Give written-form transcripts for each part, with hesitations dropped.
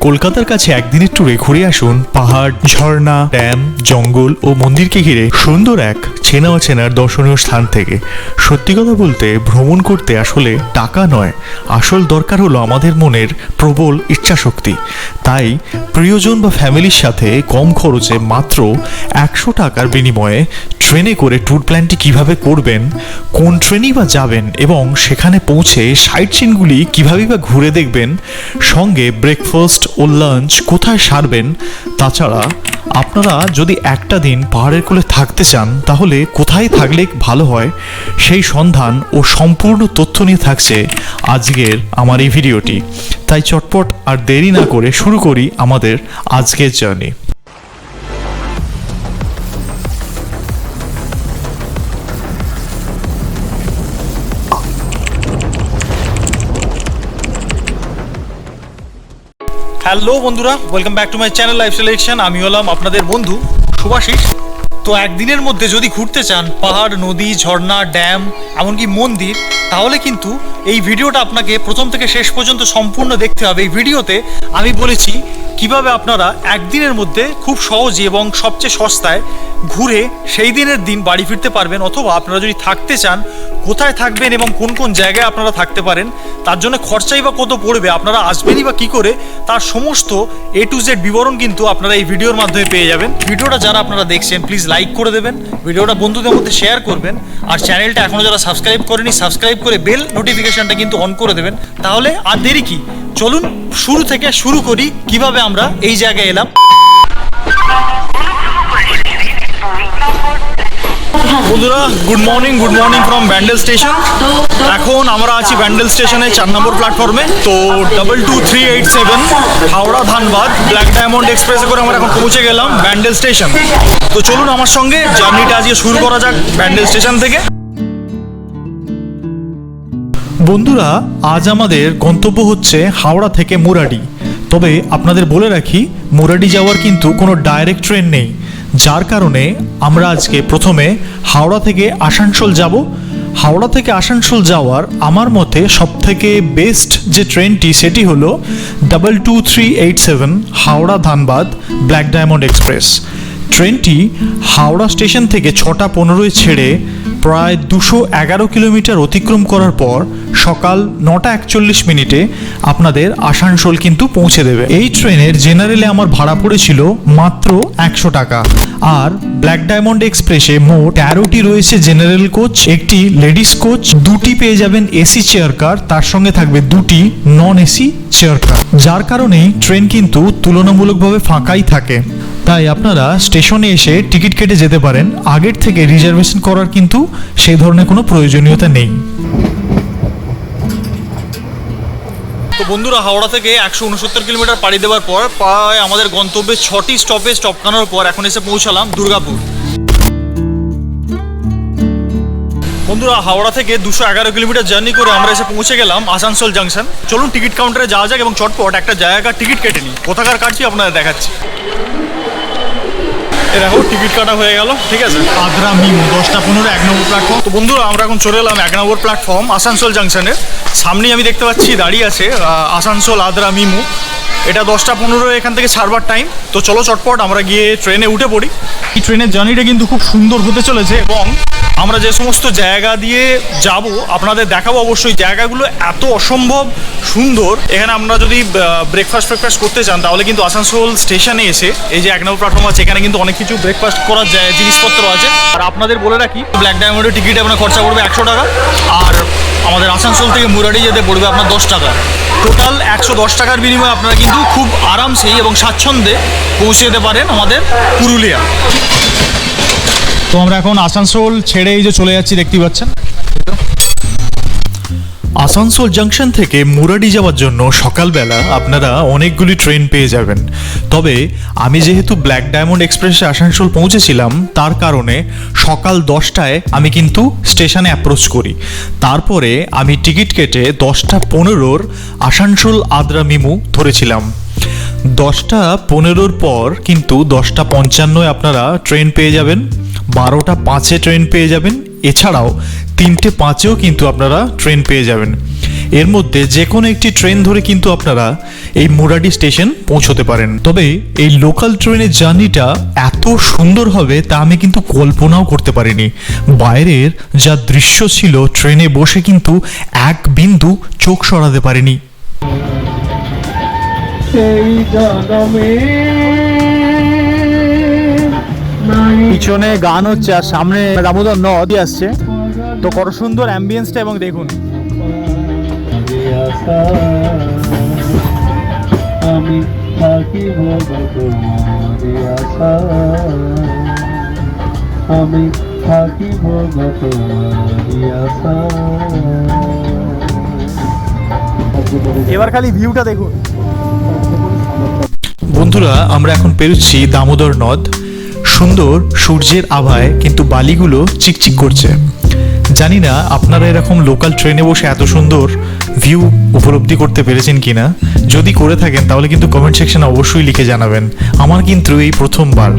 কলকাতার কাছে একদিনের ট্যুরে ঘুরে আসুন পাহাড়, ঝর্ণা, ড্যাম, জঙ্গল ও মন্দিরকে ঘিরে সুন্দর এক চেনা অচেনার দর্শনীয় স্থান থেকে। সত্যি কথা বলতে ভ্রমণ করতে আসলে টাকা নয়, আসল দরকার হলো আমাদের মনের প্রবল ইচ্ছাশক্তি। তাই প্রিয়জন বা ফ্যামিলির সাথে কম খরচে মাত্র 100 টাকার বিনিময়ে ট্রেনে করে ট্যুর প্ল্যানটি কিভাবে করবেন, কোন ট্রেনেই বা যাবেন এবং সেখানে পৌঁছে সাইট সিনগুলি কীভাবেই বা ঘুরে দেখবেন, সঙ্গে ব্রেকফাস্ট ও লাঞ্চ কোথায় সারবেন, তাছাড়া আপনারা যদি একটা দিন পাহাড়ের কোলে থাকতে চান তাহলে কোথায় থাকলে ভালো হয় সেই সন্ধান ও সম্পূর্ণ তথ্য নিয়ে থাকছে আজকের আমার এই ভিডিওটি। তাই চটপট আর দেরি না করে শুরু করি আমাদের আজকের জার্নি। হ্যালো বন্ধুরা, welcome back to my channel life selection. আমি হলাম আপনাদের বন্ধু শুভাশিস। তো একদিনের মধ্যে যদি ঘুরতে চান পাহাড়, নদী, ঝর্ণা, ড্যাম, এমনকি মন্দির, তাহলে কিন্তু এই ভিডিওটা আপনাকে প্রথম থেকে শেষ পর্যন্ত সম্পূর্ণ দেখতে হবে। এই ভিডিওতে আমি বলেছি কিভাবে আপনারা একদিনের মধ্যে খুব সহজে এবং সবচেয়ে সস্তায় ঘুরে সেই দিনের দিন বাড়ি ফিরতে পারবেন, অথবা আপনারা যদি থাকতে চান কোথায় থাকবেন এবং কোন কোন জায়গায় আপনারা থাকতে পারেন, তার জন্য খরচাই বা কত পড়বে, আপনারা আসবেনই বা কী করে, তার সমস্ত A to Z বিবরণ কিন্তু আপনারা এই ভিডিওর মাধ্যমে পেয়ে যাবেন। ভিডিওটা যারা আপনারা দেখছেন প্লিজ লাইক করে দেবেন, ভিডিওটা বন্ধুদের মধ্যে শেয়ার করবেন, আর চ্যানেলটা এখনও যারা সাবস্ক্রাইব করেনি সাবস্ক্রাইব করে বেল নোটিফিকেশনটা কিন্তু অন করে দেবেন। তাহলে আর দেরি কি, চলুন শুরু থেকে শুরু করি কিভাবে আমরা এই জায়গায় এলাম। বন্ধুরা good morning from Bandel station. এখন আমরা আছি ব্যান্ডেল স্টেশনে 4 নম্বর প্ল্যাটফর্মে। তো 22387 হাওড়া ধানবাদ ব্ল্যাক ডায়মন্ড এক্সপ্রেসে করে আমরা এখন পৌঁছে গেলাম ব্যান্ডেল স্টেশন। তো চলুন আমার সঙ্গে জার্নিটা আজকে শুরু করা যাক ব্যান্ডেল স্টেশন থেকে। বন্ধুরা, আজ আমাদের গন্তব্য হচ্ছে হাওড়া থেকে মুরাডি। তবে আপনাদের বলে রাখি, মুরাডি যাওয়ার কিন্তু কোনো ডাইরেক্ট ট্রেন নেই, যার কারণে আমরা আজকে প্রথমে হাওড়া থেকে আসানসোল যাব। হাওড়া থেকে আসানসোল যাওয়ার আমার মতে সবথেকে বেস্ট যে ট্রেনটি সেটি হলো 22387 Howrah Dhanbad black diamond express. ট্রেনটি হাওড়া স্টেশন থেকে 6টা 15 ছেড়ে প্রায় 211 কিলোমিটার অতিক্রম করার পর সকাল 9টা 41 মিনিটে আপনাদের আসানসোল কিন্তু পৌঁছে দেবে। এই ট্রেনের জেনারেলে আমার ভাড়া পড়েছিল মাত্র 100 টাকা। আর ব্ল্যাক ডায়মন্ড এক্সপ্রেসে মোট 13টি রয়েছে জেনারেল কোচ, একটি লেডিস কোচ, 2টি পেয়ে যাবেন এসি চেয়ার কার, তার সঙ্গে থাকবে 2টি নন এসি চেয়ার কার, যার কারণেই ট্রেন কিন্তু তুলনামূলকভাবে ফাঁকাই থাকে। তাই আপনারা স্টেশনে এসে টিকিট কেটে যেতে পারেন, আগের থেকে রিজার্ভেশন করার কিন্তু সেই ধরনের কোনো প্রয়োজনীয়তা নেই। তো বন্ধুরা, হাওড়া থেকে 169 কিলোমিটার পাড়ি দেওয়ার পর প্রায় আমাদের গন্তব্যে 6টি স্টপেজ টপকানোর পর এখন এসে পৌঁছালাম দুর্গাপুর। বন্ধুরা, হাওড়া থেকে 211 কিলোমিটার জার্নি করে আমরা এসে পৌঁছে গেলাম আসানসোল জাংশন। চলুন টিকিট কাউন্টারে যাওয়া যাক এবং চটপট একটা জায়গার টিকিট কেটে নিই। কোথাকার কাটছি আপনাদের দেখাচ্ছি। দেখো টিকিট কাটা হয়ে গেল, ঠিক আছে। আদ্রা মিমো 10টা 15 1 নম্বর প্ল্যাটফর্ম। তো বন্ধুরা, আমরা এখন চলে এলাম 1 নম্বর প্ল্যাটফর্ম আসানসোল জাংশনের সামনেই। আমি দেখতে পাচ্ছি দাঁড়িয়ে আছে আসানসোল আদ্রা মিমো। এটা 10টা 15 এখান থেকে ছাড়বার টাইম। তো চলো চটপট আমরা গিয়ে ট্রেনে উঠে পড়ি। এই ট্রেনের জার্নিটা কিন্তু খুব সুন্দর হতে চলেছে এবং আমরা যে সমস্ত জায়গা দিয়ে যাব আপনাদের দেখাবো। অবশ্যই জায়গাগুলো এত অসম্ভব সুন্দর। এখানে আমরা যদি ব্রেকফাস্ট করতে চান তাহলে কিন্তু আসানসোল স্টেশনে এসে এই যে 1 নম্বর প্ল্যাটফর্ম আছে, এখানে কিন্তু অনেক কিছু ব্রেকফাস্ট করার জিনিসপত্র আছে। আর আপনাদের বলে রাখি, ব্ল্যাক ডায়মন্ডের টিকিট আপনার খরচা পড়বে 100 টাকা, আর আমাদের আসানসোল থেকে মুরাডি যেতে পড়বে আপনার 10 টাকা। টোটাল 110 টাকার বিনিময়ে আপনারা কিন্তু খুব আরামসেই এবং স্বাচ্ছন্দ্যে পৌঁছে যেতে পারেন আমাদের পুরুলিয়া। তো আমরা এখন আসানসোল ছেড়ে এই যে চলে যাচ্ছি, দেখতেই পাচ্ছেন। আসানসোল জাংশন থেকে মুরাডি যাওয়ার জন্য সকালবেলা আপনারা অনেকগুলি ট্রেন পেয়ে যাবেন। তবে আমি যেহেতু ব্ল্যাক ডায়মন্ড এক্সপ্রেসে আসানসোল পৌঁছেছিলাম, তার কারণে সকাল 10টায় আমি কিন্তু স্টেশনে অ্যাপ্রোচ করি। তারপরে আমি টিকিট কেটে 10টা 15 আসানসোল আদ্রা মিমো ধরেছিলাম। 10টা 15 পর কিন্তু 10টা 55 আপনারা ট্রেন পেয়ে যাবেন, 12টা 5 ট্রেন পেয়ে যাবেন, এছাড়াও 3:05-এও কিন্তু আপনারা ট্রেন পেয়ে যাবেন। এর মধ্যে যে কোনো একটি ট্রেন ধরে কিন্তু আপনারা এই মুরাডি স্টেশন পৌঁছতে পারেন। তবে এই লোকাল ট্রেনের জার্নিটা এত সুন্দর হবে তা আমি কিন্তু কল্পনাও করতে পারিনি। বাইরের যা দৃশ্য ছিল ট্রেনে বসে কিন্তু এক বিন্দু চোখ সরাতে পারিনি। পিছনে গান হচ্ছে আর সামনে দামোদর নদী আসছে, তো কত সুন্দর অ্যাম্বিয়েন্সটা। এবং দেখুন আমি থাকিব তোমারে আশা, আমি থাকিব তোমারে আশা। এবার খালি ভিউটা দেখুন। বন্ধুরা, আমরা এখন পেরোচ্ছি দামোদর নদ। সুন্দর সূর্যের আভায় কিন্তু বালিগুলো চিকচিক করছে। জানি না আপনারা এরকম লোকাল ট্রেনে বসে এত সুন্দর ভিউ উপলব্ধি করতে পেরেছেন কিনা। যদি করে থাকেন তাহলে কিন্তু কমেন্ট সেকশনে অবশ্যই লিখে জানাবেন। আমার কিন্তু এই প্রথমবার।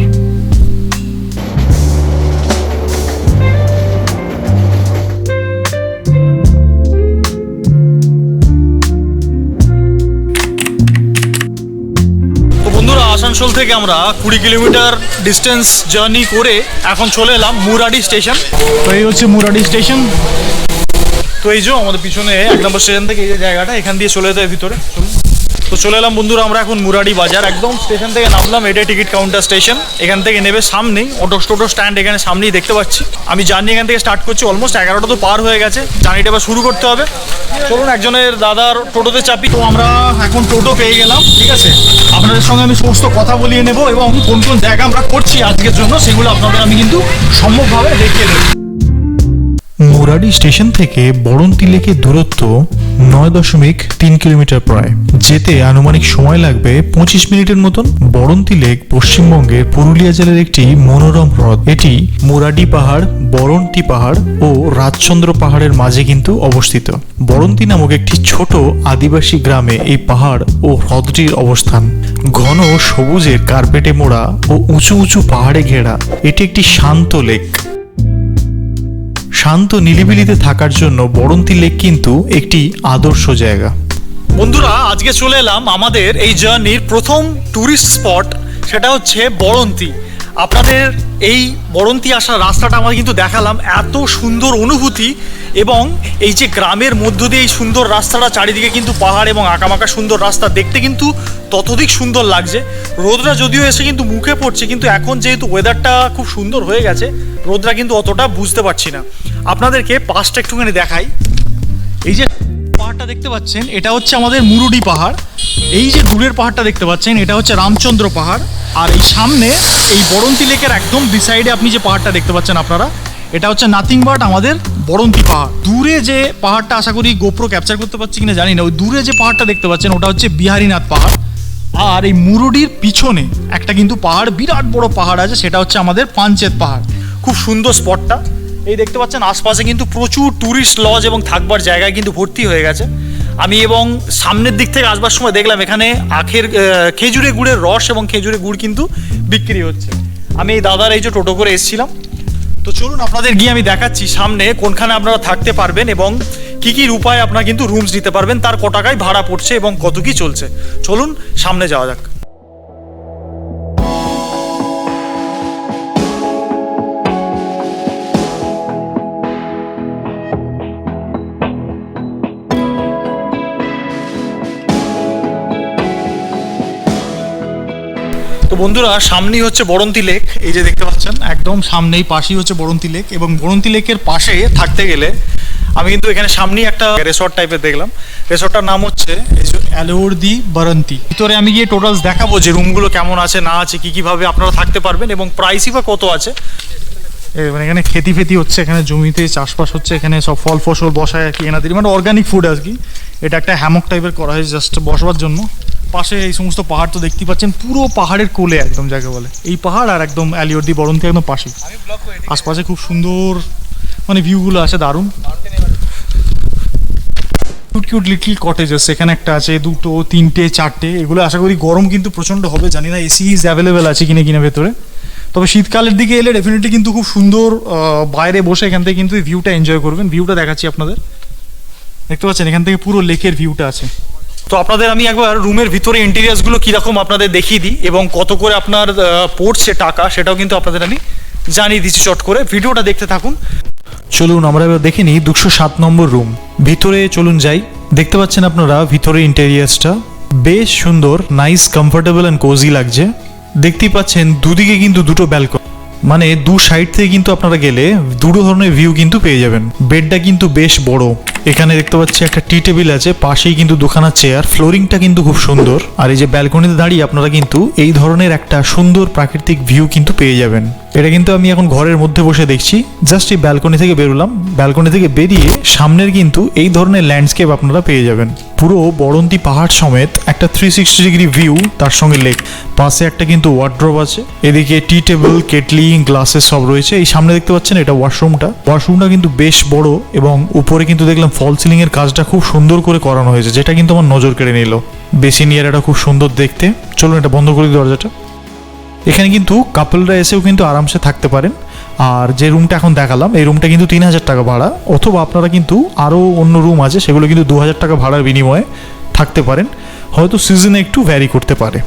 আসানসোল থেকে আমরা 20 কিলোমিটার ডিস্টেন্স জার্নি করে এখন চলে এলাম মুরাডি স্টেশন। তো এই হচ্ছে মুরাডি স্টেশন। তো এই যে আমাদের পিছনে 1 নম্বর স্টেশন থেকে এই যে জায়গাটা, এখান দিয়ে চলে যেতে ভিতরে। তো চলে এলাম বন্ধুরা আমরা এখন মুরাডি বাজার। একদম স্টেশন থেকে নামলাম, এটাই টিকিট কাউন্টার স্টেশন। এখান থেকে নেবে সামনেই টোটো স্ট্যান্ড এখানে সামনেই দেখতে পাচ্ছি। আমি জার্নি এখান থেকে স্টার্ট করছি। অলমোস্ট 11টা তো পার হয়ে গেছে, জার্নিটা এবার শুরু করতে হবে। চলুন একজনের দাদার টোটোতে চাপি। তো আমরা এখন টোটো পেয়ে গেলাম, ঠিক আছে। আপনাদের সঙ্গে আমি সমস্ত কথা বলিয়ে নেব এবং কোন কোন জায়গা আমরা করছি আজকের জন্য সেগুলো আপনাদের আমি কিন্তু সম্যকভাবে দেখিয়ে দেবো। মুরাডি স্টেশন থেকে বড়ন্তি লেকের দূরত্ব 9.3 কিলোমিটার প্রায়। যেতে আনুমানিক সময় লাগবে 25 মিনিটের মতন। বড়ন্তি লেক পশ্চিমবঙ্গের পুরুলিয়া জেলার একটি মনোরম হ্রদ। এটি মুরাডি পাহাড়, বড়ন্তি পাহাড় ও রাজচন্দ্র পাহাড়ের মাঝে কিন্তু অবস্থিত। বড়ন্তি নামক একটি ছোট আদিবাসী গ্রামে এই পাহাড় ও হ্রদটির অবস্থান। ঘন সবুজের কার্পেটে মোড়া ও উঁচু উঁচু পাহাড়ে ঘেরা এটি একটি শান্ত লেক। শান্ত নিরিবিলিতে থাকার জন্য বড়ন্তি লেক কিন্তু একটি আদর্শ জায়গা। বন্ধুরা, আজকে চলে এলাম আমাদের এই জার্নির প্রথম ট্যুরিস্ট স্পট, সেটা হচ্ছে বড়ন্তি। আপনাদের এই বড়ন্তি আসার রাস্তাটা আমরা কিন্তু দেখালাম। এত সুন্দর অনুভূতি এবং এই যে গ্রামের মধ্য দিয়ে এই সুন্দর রাস্তাটা, চারিদিকে কিন্তু পাহাড় এবং আঁকামাকা সুন্দর রাস্তা, দেখতে কিন্তু ততোধিক সুন্দর লাগছে। রোদটা যদিও এসে কিন্তু মুখে পড়ছে, কিন্তু এখন যেহেতু ওয়েদারটা খুব সুন্দর হয়ে গেছে, রোদটা কিন্তু অতটা বুঝতে পারছি না। আপনাদেরকে পাশটা একটুখানি দেখাই। এই যে পাহাড়টা দেখতে পাচ্ছেন, এটা হচ্ছে আমাদের মুরুডি পাহাড়। এই যে দূরের পাহাড়টা দেখতে পাচ্ছেন, এটা হচ্ছে রামচন্দ্র পাহাড়। আর এই সামনে এই বড়ন্তি লেকের একদম বিসাইডে আপনি যে পাহাড়টা দেখতে পাচ্ছেন আপনারা, এটা হচ্ছে নাথিং বাট আমাদের বড়ন্তি পাহাড়। দূরে যে পাহাড়টা, আশা করি গোপ্রো ক্যাপচার করতে পারছি কিনা জানি না, ওই দূরে যে পাহাড়টা দেখতে পাচ্ছেন ওটা হচ্ছে বিহারীনাথ পাহাড়। আর এই মুরুডির পিছনে একটা কিন্তু পাহাড়, বিরাট বড় পাহাড় আছে, সেটা হচ্ছে আমাদের পাঞ্চেত পাহাড়। খুব সুন্দর স্পটটা। এই দেখতে পাচ্ছেন আশপাশে কিন্তু প্রচুর ট্যুরিস্ট লজ এবং থাকবার জায়গায় কিন্তু ভর্তি হয়ে গেছে। আমি এবং সামনের দিক থেকে আসবার সময় দেখলাম এখানে খেজুরে গুড়ের রস এবং খেজুরে গুড় কিন্তু বিক্রি হচ্ছে। আমি এই দাদার এই যে টোটো করে এসেছিলাম। তো চলুন আপনাদের গিয়ে আমি দেখাচ্ছি সামনে কোনখানে আপনারা থাকতে পারবেন এবং কি কি উপায়ে আপনারা কিন্তু রুমস দিতে পারবেন, তার ক টাকায় ভাড়া পড়ছে এবং কত কি চলছে। চলুন সামনে যাওয়া যাক। তো বন্ধুরা, সামনেই হচ্ছে বড়ন্তি লেক। এই যে দেখতে পাচ্ছেন একদম সামনেই পাশেই হচ্ছে বড়ন্তি লেক। এবং বড়ন্তি লেকের পাশে থাকতে গেলে আমি কিন্তু এখানে সামনেই একটা রিসর্ট টাইপের দেখলাম। রিসর্টটার নাম হচ্ছে অ্যালোর দি বড়ন্তি। ভিতরে আমি গিয়ে টোটালস দেখাবো যে রুমগুলো কেমন আছে না আছে, কি কিভাবে আপনারা থাকতে পারবেন এবং প্রাইসই বা কত আছে। মানে এখানে খেতি হচ্ছে, এখানে জমিতে চাষবাস হচ্ছে, এখানে সব ফল ফসল বসায় আর কি এনাদের, মানে অর্গানিক ফুড আর কি। এটা একটা হ্যামক টাইপের করা হয়েছে জাস্ট বসবার জন্য। পাশে এই সমস্ত পাহাড় তো দেখতেই পাচ্ছেন, পুরো পাহাড়ের কোলে একদম যাকে বলে এই পাহাড়, আর একদম অ্যালিওর দি বড়ন্তি একদম পাশে। আশপাশে খুব সুন্দর মানে ভিউগুলো আছে, দারুণ। কিউট লিটল কটেজেস এখানে একটা আছে, 2, 3, 4। এগুলো আশা করি গরম কিন্তু প্রচণ্ড হবে, জানি না এসি ইজ অ্যাভেলেবেল আছে কিনা ভেতরে। তবে শীতকালের দিকে এলে ডেফিনেটলি কিন্তু খুব সুন্দর বাইরে বসে এখান থেকে কিন্তু এই ভিউটা এনজয় করবেন। ভিউটা দেখাচ্ছি আপনাদের, দেখতে পাচ্ছেন এখান থেকে পুরো লেকের ভিউটা আছে। তো আপনাদের আমি একবার রুমের ভিতরে ইন্টেরিয়ার্সগুলো কীরকম আপনাদের দেখিয়ে দিই এবং কত করে আপনার পড়ছে টাকা সেটাও কিন্তু আপনাদের আমি জানিয়ে দিচ্ছি চট করে। ভিডিওটা দেখতে থাকুন। চলুন আমরা এবার দেখে নিই 207 নম্বর রুম। ভিতরে চলুন যাই। দেখতে পাচ্ছেন আপনারা ভিতরে ইন্টেরিয়ার্সটা বেশ সুন্দর, নাইস, কমফোর্টেবল অ্যান্ড কোজি লাগছে। দেখতেই পাচ্ছেন দুদিকে কিন্তু দুটো ব্যালকনি, মানে দু সাইড থেকে কিন্তু আপনারা গেলে দুটো ধরনের ভিউ কিন্তু পেয়ে যাবেন। বেডটা কিন্তু বেশ বড়। এখানে দেখতে পাচ্ছি একটা টি টেবিল আছে, পাশেই কিন্তু দুখানা চেয়ার। ফ্লোরিংটা কিন্তু খুব সুন্দর। আর এই যে ব্যালকনিতে দাঁড়িয়ে আপনারা কিন্তু এই ধরনের একটা সুন্দর প্রাকৃতিক ভিউ কিন্তু পেয়ে যাবেন। এটা কিন্তু আমি এখন ঘরের মধ্যে বসে দেখছি। জাস্ট এই ব্যালকনি থেকে বেরোলাম, ব্যালকনি থেকে বেরিয়ে সামনের কিন্তু এই ধরনের ল্যান্ডস্কেপ আপনারা পেয়ে যাবেন। পুরো বরন্তি পাহাড় সমেত একটা 360 ডিগ্রি ভিউ, তার সঙ্গে লেক। পাশে একটা কিন্তু ওয়ার্ড্রোব আছে, এদিকে টি টেবিল, কেটলি, গ্লাসেস সব রয়েছে। এই সামনে দেখতে পাচ্ছেন এটা ওয়াশরুমটা কিন্তু বেশ বড় এবং উপরে কিন্তু দেখলাম ফল সিলিং এর কাজটা খুব সুন্দর করে করানো হয়েছে, যেটা কিন্তু আমার নজর কেড়ে নিল। বেসিন এরিয়াটা খুব সুন্দর দেখতে। চলুন এটা বন্ধ করে দিই দরজাটা। এখানে কিন্তু কাপলরা এসেও কিন্তু আরামসে থাকতে পারেন। আর যে রুমটা এখন দেখালাম এই রুমটা কিন্তু 3000 টাকা ভাড়া, অথবা আপনারা কিন্তু আরও অন্য রুম আছে সেগুলো কিন্তু 2000 টাকা ভাড়ার বিনিময়ে থাকতে পারেন। হয়তো সিজনে একটু ভ্যারি করতে পারে।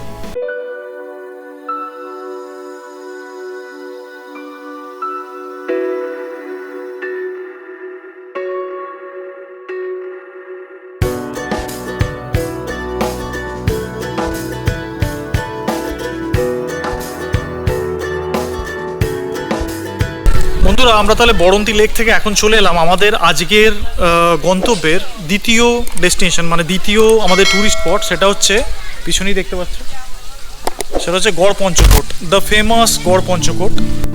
বন্ধুরা আমরা তাহলে বরন্তি লেক থেকে এখন চলে এলাম আমাদের আজকের গন্তব্যের দ্বিতীয় ডেস্টিনেশন, মানে দ্বিতীয় আমাদের ট্যুরিস্ট স্পট। সেটা হচ্ছে পিছনেই দেখতে পাচ্ছেন, সেটা হচ্ছে গড় পঞ্চকোট, দ্য ফেমাস গড় পঞ্চকোট।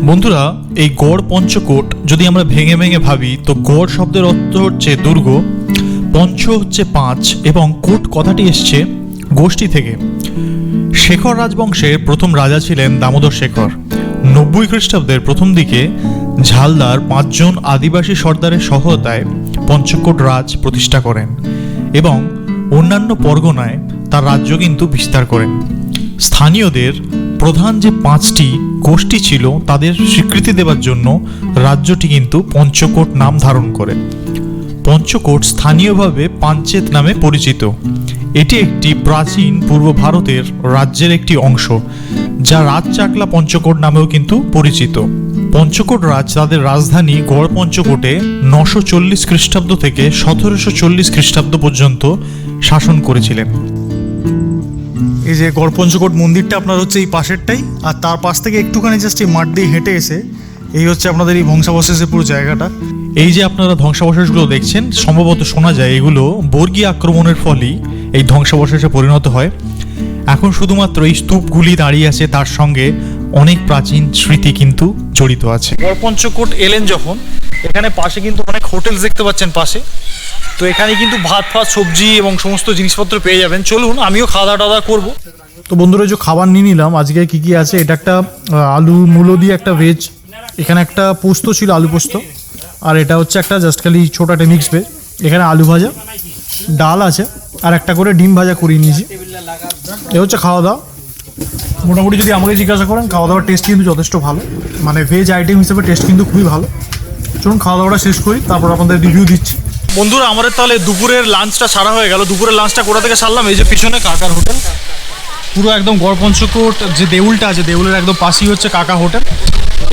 বন্ধুরা এই গড় পঞ্চকোট যদি আমরা ভেঙে ভেঙে ভাবি তো গড় শব্দের অর্থ হচ্ছে দুর্গ, পঞ্চ হচ্ছে 5 এবং কোট কথাটি এসছে গোষ্ঠী থেকে। শেখর রাজবংশের প্রথম রাজা ছিলেন দামোদর শেখর। 90 খ্রিস্টাব্দের প্রথম দিকে ঝালদার 5 জন আদিবাসী সর্দারের সহায়তায় পঞ্চকোট রাজ প্রতিষ্ঠা করেন এবং অন্যান্য পরগনায় তার রাজ্য কিন্তু বিস্তার করেন। স্থানীয়দের প্রধান যে 5টি গোষ্ঠী ছিল তাদের স্বীকৃতি দেওয়ার জন্য রাজ্যটি কিন্তু পঞ্চকোট নাম ধারণ করে। পঞ্চকোট স্থানীয়ভাবে পাঞ্চেত নামে পরিচিত। এটি একটি প্রাচীন পূর্ব ভারতের রাজ্যের একটি অংশ, যা রাজ চাকলা পঞ্চকোট নামেও কিন্তু পরিচিত। পঞ্চকোট রাজ তাদের রাজধানী গড় পঞ্চকোটে 940 খ্রিস্টাব্দ থেকে 1740 খ্রিস্টাব্দ পর্যন্ত শাসন করেছিলেন। এই যে গড় পঞ্চকোট মন্দিরটা আপনার হচ্ছে এই পাশেরটাই, আর তার পাশ থেকে একটুখানি জাস্ট এই মাঠ দিয়ে হেঁটে এসে এই হচ্ছে আপনাদের এই ধ্বংসাবশেষের পুরো জায়গাটা। এই যে আপনারা ধ্বংসাবশেষগুলো দেখছেন, সম্ভবত শোনা যায় এগুলো বর্গীয় আক্রমণের ফলেই এই ধ্বংসাবশেষে পরিণত হয়। এখন শুধুমাত্র এই স্তূপগুলি দাঁড়িয়ে আছে, তার সঙ্গে অনেক প্রাচীন স্মৃতি কিন্তু জড়িত আছে। গড় পঞ্চকোট এলেন যখন, এখানে পাশে কিন্তু অনেক হোটেলস দেখতে পাচ্ছেন পাশে। তো এখানে কিন্তু ভাত সবজি এবং সমস্ত জিনিসপত্র পেয়ে যাবেন। চলুন আমিও খাওয়া দাওয়া করবো। তো বন্ধুরা যে খাবার নিয়ে নিলাম আজকে কি কি আছে, এটা একটা আলু মূলো দিয়ে একটা ভেজ, এখানে একটা পোস্ত ছিল আলু পোস্ত, আর এটা হচ্ছে একটা জাস্ট খালি ছোটো একটা মিক্স ভেজ। এখানে আলু ভাজা, ডাল আছে, আর একটা করে ডিম ভাজা করিয়ে নিয়েছি। এ হচ্ছে খাওয়া দাওয়া। মোটামুটি যদি আমাকে জিজ্ঞাসা করেন খাওয়া দাওয়ার টেস্ট কিন্তু যথেষ্ট ভালো, মানে ভেজ আইটেম হিসেবে টেস্ট কিন্তু খুবই ভালো। চলুন খাওয়া দাওয়াটা শেষ করি, তারপর আপনাদের রিভিউ দিচ্ছি। বন্ধুরা আমাদের তাহলে দুপুরের লাঞ্চটা সারা হয়ে গেল। দুপুরের লাঞ্চটা কোথা থেকে সারলাম, এই যে পিছনে কাকার হোটেল, পুরো একদম গড় পঞ্চকোট যে দেউলটা আছে দেউলের একদম পাশেই হচ্ছে কাকা হোটেল।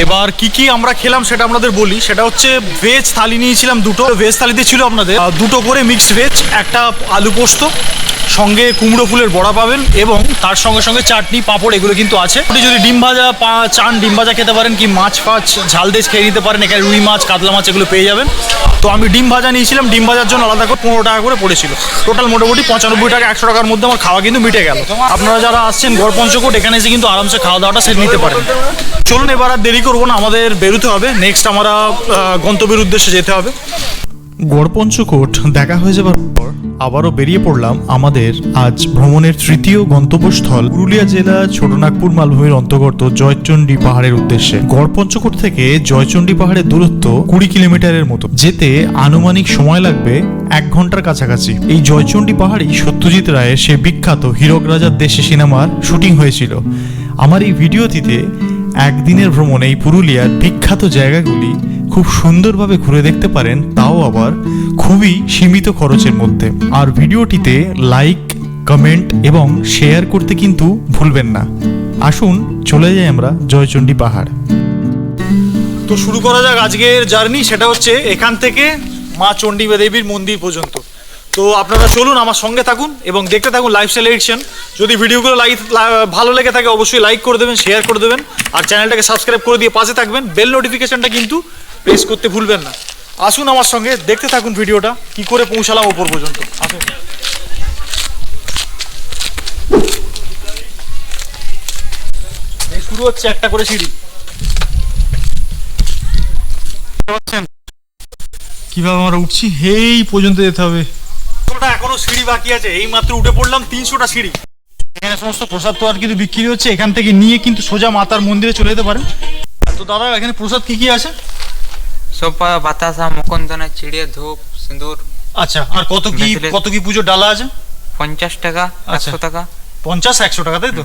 এবার কি কি আমরা খেলাম সেটা আপনাদের বলি। সেটা হচ্ছে ভেজ থালি নিয়েছিলাম দুটো। ভেজ থালিতে ছিল আপনাদের দুটো করে মিক্সড ভেজ, একটা আলু পোস্ত, সঙ্গে কুমড়ো ফুলের বড়া পাবেন এবং তার সঙ্গে সঙ্গে চাটনি পাঁপড় এগুলো কিন্তু আছে। যদি ডিম ভাজা চান ডিম ভাজা খেতে পারেন, কি মাছ ফাছ ঝাল দেশ খেয়ে নিতে পারেন। এখানে রুই মাছ, কাতলা মাছ এগুলো পেয়ে যাবেন। তো আমি ডিম ভাজা নিয়েছিলাম, ডিম ভাজার জন্য আলাদা করে 15 টাকা করে পড়েছিল। টোটাল মোটামুটি 95 টাকা 100 টাকার মধ্যে আমার খাওয়া কিন্তু মিটে গেল। আপনারা যারা আসছেন গড় পঞ্চকোট এখানে এসে কিন্তু আরামসে খাওয়া দাওয়াটা সেরে নিতে পারেন। চলুন এবার আর দেরি করবো না, আমাদের বেরোতে হবে। নেক্সট আমরা গন্তব্যের উদ্দেশ্যে যেতে হবে। গড় পঞ্চকোট দেখা হয়ে যাবার পর আবারও বেরিয়ে পড়লাম আমাদের আজ ভ্রমণের তৃতীয় গন্তব্যস্থল পুরুলিয়া জেলা ছোটনাগপুর মালভূমির অন্তর্গত জয়চণ্ডী পাহাড়ের উদ্দেশ্যে। গড় পঞ্চকোট থেকে জয়চণ্ডী পাহাড়ের দূরত্ব 20 কিলোমিটারের মতো, যেতে আনুমানিক সময় লাগবে 1 ঘন্টার কাছাকাছি। এই জয়চণ্ডী পাহাড়েই সত্যজিৎ রায়ের সে বিখ্যাত হীরক রাজার দেশে সিনেমার শুটিং হয়েছিল। আমার এই ভিডিওটিতে একদিনের ভ্রমণে এই পুরুলিয়ার বিখ্যাত জায়গাগুলি খুব সুন্দরভাবে ঘুরে দেখতে পারেন, তাও আবার খুবই সীমিত খরচের মধ্যে। আর ভিডিওটিতে লাইক, কমেন্ট এবং শেয়ার করতে কিন্তু ভুলবেন না। আসুন চলে যাই আমরা জয়চণ্ডী পাহাড়। তো শুরু করা যাক আজকের জার্নি। সেটা হচ্ছে এখান থেকে মা চণ্ডী দেবীর মন্দির পর্যন্ত। তো আপনারা চলুন আমার সঙ্গে থাকুন এবং দেখতে থাকুন লাইফস্টাইল এডিকশন। যদি ভিডিওগুলো ভালো লেগে থাকে অবশ্যই লাইক করে দেবেন, শেয়ার করে দেবেন, আর চ্যানেলটাকে সাবস্ক্রাইব করে দিয়ে পাশে থাকবেন। বেল নোটিফিকেশনটা কিন্তু প্রেস করতে ভুলবেন না। আসুন আমার সঙ্গে দেখতে থাকুন ভিডিওটা কি করে পৌঁছালাম ওপর পর্যন্ত। আসুন। এই শুরু হচ্ছে একটা করে সিঁড়ি। কিভাবে আমরা উঠছি, এই পর্যন্ত যেতে হবে। এখনো সিঁড়ি বাকি আছে, এই মাত্র উঠে পড়লাম 300টা সিঁড়ি। এখানে সমস্ত প্রসাদ তো আর কিন্তু বিক্রি হচ্ছে, এখান থেকে নিয়ে কিন্তু সোজা মাতার মন্দিরে চলে যেতে পারেন। তো দাদা এখানে প্রসাদ কি কি আছে? সোপা, বাতাসা, মুকুন্দনা, চিড়ে, ধূপ, সিঁদুর। আচ্ছা, আর কত কি পুজোর ডালা আছে? 50 টাকা, 100 টাকা। 50-100 টাকা, তাই তো?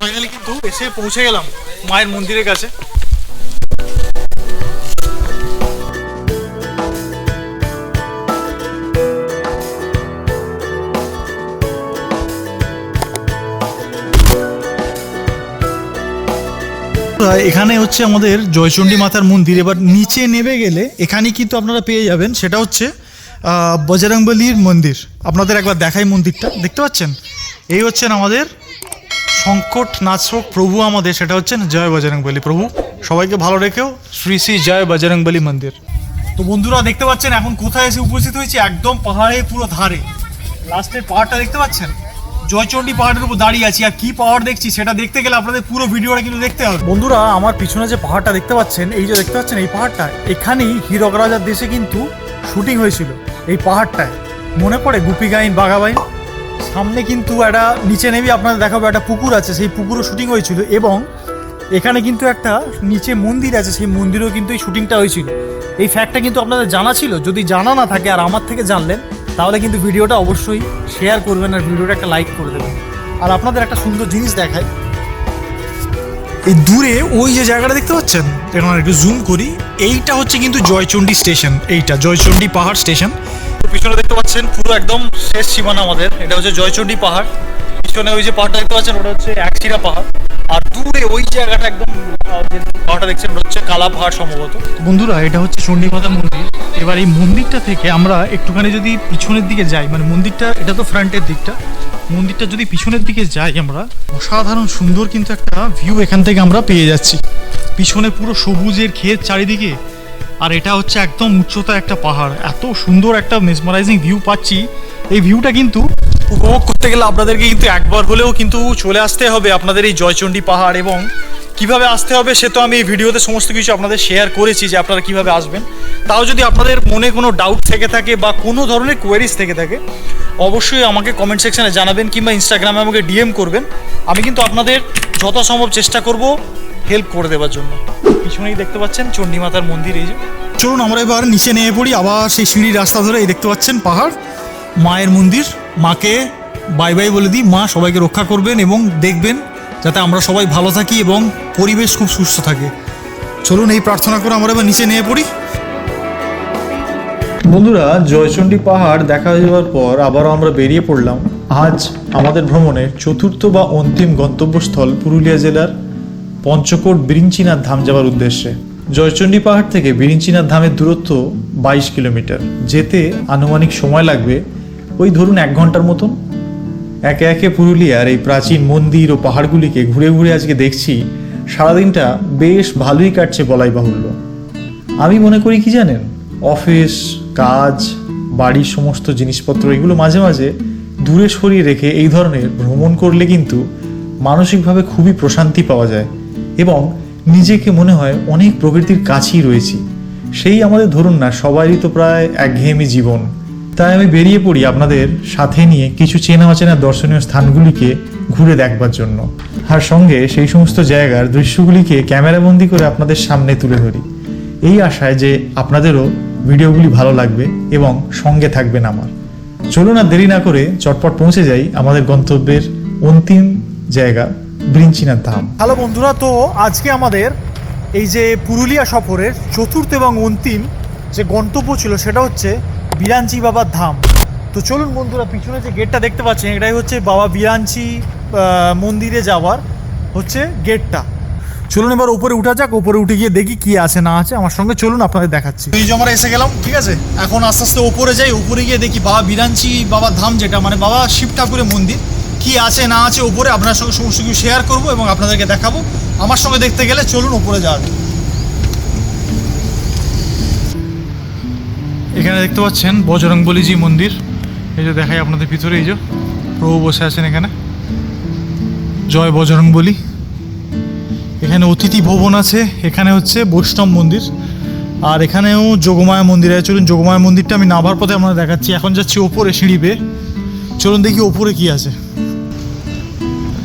ফাইনালি কিন্তু এসে পৌঁছে গেলাম মায়ের মন্দিরের কাছে। এখানে হচ্ছে আমাদের জয়চণ্ডী মাতার মন্দির। এবার নিচে নেমে গেলে এখানে কিন্তু আপনারা পেয়ে যাবেন, সেটা হচ্ছে বজরংবলীর মন্দির। আপনাদের একবার দেখাই মন্দিরটা, দেখতে পাচ্ছেন? এই হচ্ছেন আমাদের সংকট নাশক প্রভু আমাদের, সেটা হচ্ছেন জয় বজরংবলী প্রভু। সবাইকে ভালো রেখেও শ্রী শ্রী জয় বজরংবলী মন্দির। তো বন্ধুরা দেখতে পাচ্ছেন এখন কোথায় এসে উপস্থিত হয়েছে, একদম পাহাড়ের পুরো ধারে। লাস্টের পাহাড়টা দেখতে পাচ্ছেন, জয়চণ্ডী পাহাড়ের উপর দাঁড়িয়ে আছি। আর কি পাহাড় দেখছি সেটা দেখতে গেলে আপনাদের পুরো ভিডিওটা কিন্তু দেখতে হবে। বন্ধুরা আমার পিছনে যে পাহাড়টা দেখতে পাচ্ছেন, এই যে দেখতে পাচ্ছেন এই পাহাড়টা, এখানেই হীরক রাজার দেশে কিন্তু শুটিং হয়েছিল এই পাহাড়টায়। মনে পড়ে গুপি গাইন, বাঘাবাইন? সামনে কিন্তু একটা নিচে নেমে আপনাদের দেখাবো একটা পুকুর আছে, সেই পুকুরও শুটিং হয়েছিল। এবং এখানে কিন্তু একটা নিচে মন্দির আছে, সেই মন্দিরেও কিন্তু এই শুটিংটা হয়েছিল। এই ফ্যাক্টটা কিন্তু আপনাদের জানা ছিল? যদি জানা না থাকে আর আমার থেকে জানলেন, তাহলে কিন্তু ভিডিওটা অবশ্যই শেয়ার করবেন আর ভিডিওটা একটা লাইক করে দেবেন। আর আপনাদের একটা সুন্দর জিনিস দেখাই, এই দূরে ওই যে জায়গাটা দেখতে পাচ্ছেন, এখন একটু জুম করি, এইটা হচ্ছে কিন্তু জয়চণ্ডী স্টেশন। এইটা জয়চণ্ডী পাহাড় স্টেশন। পিছনে দেখতে পাচ্ছেন পুরো একদম শেষ সীমানা আমাদের, এটা হচ্ছে জয়চণ্ডী পাহাড়। পিছনে ওই যে পাহাড়টা দেখতে পাচ্ছেন ওটা হচ্ছে একশিরা পাহাড়। আর দূরে ওই জায়গাটা একদম যে পাহাড়টা দেখছেন ওটা হচ্ছে কালা পাহাড় সম্ভবত। বন্ধুরা এটা হচ্ছে চণ্ডী মাতার মন্দির। এবার এই মন্দিরটা থেকে আমরা একটুখানি যদি পিছনের দিকে যাই, মানে মন্দিরটা এটা তো ফ্রন্টের দিকটা, মন্দিরটা যদি পিছনের দিকে যাই আমরা, অসাধারণ সুন্দর কিন্তু একটা ভিউ এখান থেকে আমরা পেয়ে যাচ্ছি। পিছনে পুরো সবুজের ক্ষেত চারিদিকে, আর এটা হচ্ছে একদম উচ্চতা একটা পাহাড়। এত সুন্দর একটা মেসমারাইজিং ভিউ পাচ্ছি। এই ভিউটা কিন্তু উপভোগ করতে গেলে আপনাদেরকে কিন্তু একবার হলেও কিন্তু চলে আসতে হবে আপনাদের এই জয়চণ্ডী পাহাড়। এবং কিভাবে আসতে হবে সে তো আমি এই ভিডিওতে সমস্ত কিছু আপনাদের শেয়ার করেছি যে আপনারা কিভাবে আসবেন। তাও যদি আপনাদের মনে কোনো ডাউট থেকে থাকে বা কোনো ধরনের কোয়েরিজ থেকে থাকে, অবশ্যই আমাকে কমেন্ট সেকশনে জানাবেন কিংবা ইনস্টাগ্রামে আমাকে ডিএম করবেন। আমি কিন্তু আপনাদের যথাসম্ভব চেষ্টা করব হেল্প করে দেওয়ার জন্য। পিছনেই দেখতে পাচ্ছেন চণ্ডী মাতার মন্দির। এই যে চলুন আমরা এবার নিচে নেমে পড়ি, আবার সেই সিঁড়ির রাস্তা ধরে। এই দেখতে পাচ্ছেন পাহাড়, মায়ের মন্দির। মাকে বাই বাই বলে দিই, মা সবাইকে রক্ষা করবেন এবং দেখবেন যাতে আমরা সবাই ভালো থাকি এবং পরিবেশ খুব সুস্থ থাকে। চলুন এই প্রার্থনা করে আমরা এবার নিচে নেমে পড়ি। বন্ধুরা জয়চণ্ডী পাহাড় দেখা যাওয়ার পর আবারও আমরা বেরিয়ে পড়লাম আজ আমাদের ভ্রমণের চতুর্থ বা অন্তিম গন্তব্যস্থল পুরুলিয়া জেলার পঞ্চকোট বিরিঞ্চিনাথ ধাম যাওয়ার উদ্দেশ্যে। জয়চণ্ডী পাহাড় থেকে বিরিঞ্চিনাথ ধামের দূরত্ব 22 কিলোমিটার। যেতে আনুমানিক সময় লাগবে ওই ধরুন 1 ঘন্টার মতন। একে একে পুরুলিয়ার এই প্রাচীন মন্দির ও পাহাড়গুলিকে ঘুরে ঘুরে আজকে দেখছি, সারাদিনটা বেশ ভালোই কাটছে বলাই বাহুল্য। আমি মনে করি কি জানেন, অফিস কাজ, বাড়ির সমস্ত জিনিসপত্র এগুলো মাঝে মাঝে দূরে সরিয়ে রেখে এই ধরনের ভ্রমণ করলে কিন্তু মানসিকভাবে খুবই প্রশান্তি পাওয়া যায় এবং নিজেকে মনে হয় অনেক প্রকৃতির কাছেই রয়েছি। সেই আমাদের ধরুন না, সবারই তো প্রায় একঘেয়েমি জীবন। তাই আমি বেরিয়ে পড়ি আপনাদের সাথে নিয়ে কিছু চেনা অচেনা দর্শনীয় স্থানগুলিকে ঘুরে দেখবার জন্য, আর সঙ্গে সেই সমস্ত জায়গার দৃশ্যগুলিকে ক্যামেরাবন্দি করে আপনাদের সামনে তুলে ধরি, এই আশায় যে আপনাদেরও ভিডিওগুলি ভালো লাগবে এবং সঙ্গে থাকবেন আমার। চলুন আর দেরি না করে চটপট পৌঁছে যাই আমাদের গন্তব্যের অন্তিম জায়গা বিরিঞ্চিনাথ ধাম। হ্যালো বন্ধুরা, তো আজকে আমাদের এই যে পুরুলিয়া সফরের চতুর্থ এবং অন্তিম যে গন্তব্য ছিল সেটা হচ্ছে বিরাঞ্চি বাবার ধাম। তো চলুন বন্ধুরা, পিছনে যে গেটটা দেখতে পাচ্ছেন এটাই হচ্ছে বাবা বিরাঞ্চি মন্দিরে যাওয়ার হচ্ছে গেটটা। চলুন এবার উপরে উঠা যাক, উপরে উঠে গিয়ে দেখি কি আছে না আছে। আমার সঙ্গে চলুন, আপনাদের দেখাচ্ছি। এই যে আমরা এসে গেলাম, ঠিক আছে। এখন আস্তে আস্তে উপরে যাই, উপরে গিয়ে দেখি বাবা বিরাঞ্চি বাবার ধাম, যেটা মানে বাবা শিব ঠাকুরের মন্দির, কি আছে না আছে উপরে আপনার সঙ্গে সমস্ত কিছু শেয়ার করবো এবং আপনাদেরকে দেখাবো। আমার সঙ্গে দেখতে গেলে চলুন উপরে যাওয়া যাক। এখানে দেখতে পাচ্ছেন বজরংবলীজি মন্দির, এই যে দেখাই আপনাদের ভিতরে, এই যে প্রভু বসে আছেন এখানে, জয় বজরংবলী। এখানে অতিথি ভবন আছে, এখানে হচ্ছে বৈষ্ণব মন্দির, আর এখানেও যোগমায়া মন্দির আছে। চলুন যোগমায়া মন্দিরটা আমি নামার পথে আপনাদের দেখাচ্ছি। এখন যাচ্ছি ওপরে সিঁড়ি বেয়ে, চলুন দেখি ওপরে কি আছে।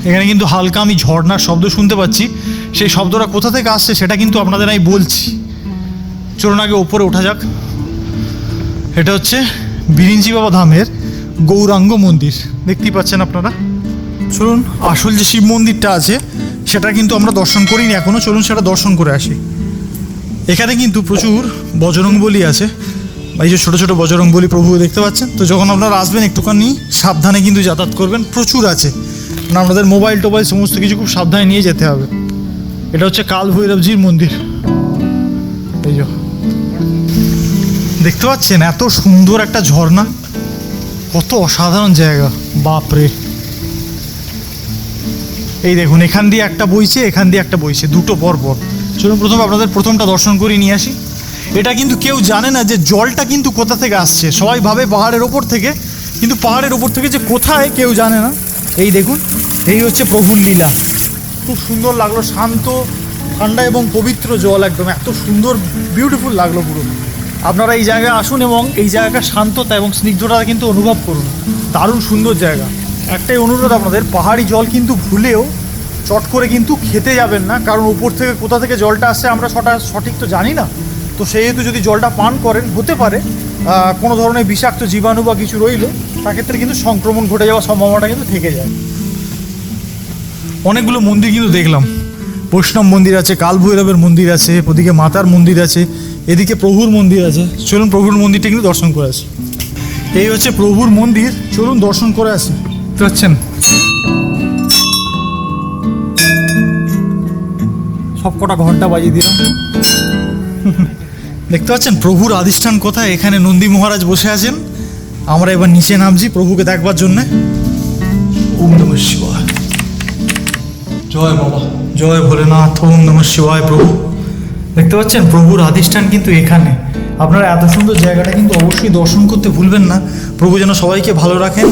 এখানে কিন্তু হালকা আমি ঝর্ণার শব্দ শুনতে পাচ্ছি, সেই শব্দটা কোথা থেকে আসছে সেটা কিন্তু আপনাদের আমি বলছি। চলুন আগে ওপরে ওঠা যাক। এটা হচ্ছে বিরিঞ্চি বাবা ধামের গৌরাঙ্গ মন্দির, দেখতেই পাচ্ছেন আপনারা। চলুন আসল যে শিব মন্দিরটা আছে সেটা কিন্তু আমরা দর্শন করিনি এখনও, চলুন সেটা দর্শন করে আসি। এখানে কিন্তু প্রচুর বজরংবলী আছে, এই যে ছোটো ছোটো বজরংবলী প্রভু দেখতে পাচ্ছেন। তো যখন আপনারা আসবেন একটুখানি সাবধানে কিন্তু যাতায়াত করবেন, প্রচুর আছে, না আপনাদের মোবাইল টোবাইল সমস্ত কিছু খুব সাবধানে নিয়ে যেতে হবে। এটা হচ্ছে কাল ভৈরবজির মন্দির, এই যে দেখতে পাচ্ছেন এত সুন্দর একটা ঝর্ণা, কত অসাধারণ জায়গা, বাপরে। এই দেখুন এখান দিয়ে একটা বইছে, এখান দিয়ে একটা বইছে, দুটো পর পর। চলুন প্রথমে আপনাদের প্রথমটা দর্শন করে নিয়ে আসি। এটা কিন্তু কেউ জানে না যে জলটা কিন্তু কোথা থেকে আসছে, সবাই ভাবে পাহাড়ের ওপর থেকে, কিন্তু পাহাড়ের ওপর থেকে যে কোথায় কেউ জানে না। এই দেখুন, এই হচ্ছে প্রভুর লীলা, খুব সুন্দর লাগলো, শান্ত ঠান্ডা এবং পবিত্র জল, একদম এত সুন্দর বিউটিফুল লাগলো পুরো। আপনারা এই জায়গায় আসুন এবং এই জায়গার শান্ততা এবং স্নিগ্ধতা কিন্তু অনুভব করুন, দারুণ সুন্দর জায়গা। একটাই অনুরোধ আপনাদের, পাহাড়ি জল কিন্তু ভুলেও চট করে কিন্তু খেতে যাবেন না, কারণ উপর থেকে কোথা থেকে জলটা আসছে আমরা সঠিক তো জানি না। তো সেহেতু যদি জলটা পান করেন, হতে পারে কোনো ধরনের বিষাক্ত জীবাণু বা কিছু রইল, সেক্ষেত্রে কিন্তু সংক্রমণ ঘটে যাওয়ার সম্ভাবনাটা কিন্তু থেকে যায়। অনেকগুলো মন্দির কিন্তু দেখলাম, বৈষ্ণব মন্দির আছে, কাল ভৈরবের মন্দির আছে, ওদিকে মাতার মন্দির আছে, এদিকে প্রভুর মন্দির আছে। চলুন প্রভুর মন্দিরটা কিন্তু দর্শন করে আসি। এই হচ্ছে প্রভুর মন্দির, চলুন দর্শন করে আসি। দেখতে পাচ্ছেন সব কটা ঘন্টা বাজিয়ে দিলাম। দেখতে পাচ্ছেন প্রভুর আদিষ্ঠান কোথায়, এখানে নন্দী মহারাজ বসে আছেন। আমরা এবার নিচে নামছি প্রভুকে দেখবার জন্যে। ওম নমঃ শিবায়, জয় বাবা, জয় ভোলেনাথ, ওম নমঃ শিবায়। প্রভু দেখতে পাচ্ছেন প্রভুর আদিষ্ঠান কিন্তু এখানে। আপনারা এত সুন্দর জায়গাটা কিন্তু অবশ্যই দর্শন করতে ভুলবেন না। প্রভু যেন সবাইকে ভালো রাখেন,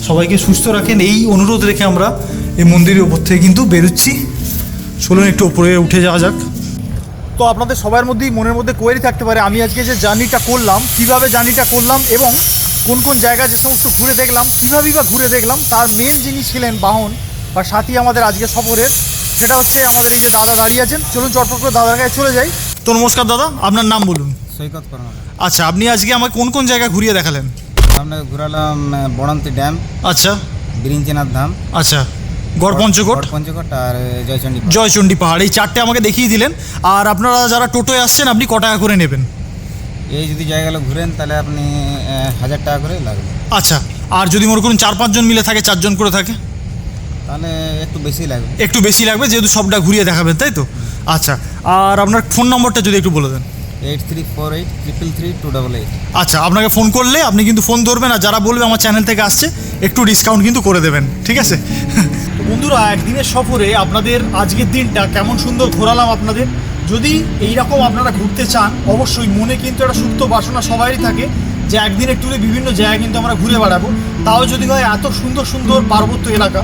সবাইকে সুস্থ রাখেন, এই অনুরোধ রেখে আমরা এই মন্দিরের উপর থেকে কিন্তু বেরোচ্ছি। চলুন একটু উপরে উঠে যাওয়া যাক। তো আপনাদের সবার মধ্যেই মনের মধ্যে কোয়েরি থাকতে পারে, আমি আজকে যে জার্নিটা করলাম, কীভাবে জার্নিটা করলাম এবং কোন কোন জায়গা যে সমস্ত ঘুরে দেখলাম, কীভাবেই বা ঘুরে দেখলাম। তার মেন যিনি ছিলেন বাহন বা সাথী আমাদের আজকে সফরের, সেটা হচ্ছে আমাদের এই যে দাদা দাঁড়িয়ে আছেন। চলুন চটপট করে দাদার কাছে চলে যাই। তো নমস্কার দাদা, আপনার নাম বলুন। সৈকত কর্মকার। আচ্ছা, আপনি আজকে আমাকে কোন কোন জায়গা ঘুরিয়ে দেখালেন? আপনাকে ঘুরালাম বড়ন্তি ড্যাম, আচ্ছা বিরিঞ্চিনাথ ধাম, আচ্ছা, গড় পঞ্চকোট, পঞ্চকোট আর জয়চণ্ডী পাহাড়। জয়চণ্ডী পাহাড়, এই চারটে আমাকে দেখিয়ে দিলেন। আর আপনারা যারা টোটোয় আসছেন, আপনি ক টাকা করে নেবেন? এই যদি জায়গাগুলো ঘুরেন তাহলে আপনি 1000 টাকা করে লাগবে। আচ্ছা, আর যদি মনে করুন 4-5 জন মিলে থাকে, 4 জন করে থাকে, তাহলে একটু বেশি লাগবে। একটু বেশি লাগবে, যেহেতু সবটা ঘুরিয়ে দেখাবেন, তাই তো? আচ্ছা, আর আপনার ফোন নম্বরটা যদি একটু বলে দেন। 8348333288। আচ্ছা, আপনাকে ফোন করলে আপনি কিন্তু ফোন ধরবেন, আর যারা বলবে আমার চ্যানেল থেকে আসছে একটু ডিসকাউন্ট কিন্তু করে দেবেন, ঠিক আছে? তো বন্ধুরা, একদিনের সফরে আপনাদের আজকের দিনটা কেমন সুন্দর ঘোরালাম আপনাদের। যদি এইরকম আপনারা ঘুরতে চান, অবশ্যই মনে কিন্তু একটা সুপ্ত বাসনা সবারই থাকে যে একদিনের ট্যুরে বিভিন্ন জায়গা কিন্তু আমরা ঘুরে বেড়াবো, তাও যদি হয় এত সুন্দর সুন্দর পার্বত্য এলাকা।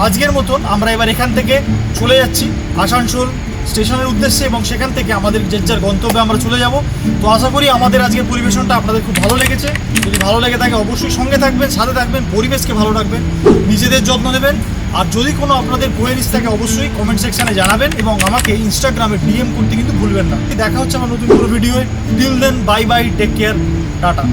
আজকের মতন আমরা এবার এখান থেকে চলে যাচ্ছি আসানসোল স্টেশনের উদ্দেশ্যে এবং সেখান থেকে আমাদের যে যার গন্তব্যে আমরা চলে যাব। তো আশা করি আমাদের আজকের পরিবেশনটা আপনাদের খুব ভালো লেগেছে। যদি ভালো লেগে থাকে অবশ্যই সঙ্গে থাকবেন, সাথে থাকবেন, পরিবেশকে ভালো রাখবেন, নিজেদের যত্ন নেবেন। আর যদি কোনো আপনাদের কোয়েরিজ থাকে অবশ্যই কমেন্ট সেকশানে জানাবেন এবং আমাকে ইনস্টাগ্রামে DM করতে কিন্তু ভুলবেন না। দেখা হচ্ছে আমার নতুন কোনো ভিডিওয়। Till then, bye bye, take care, tata.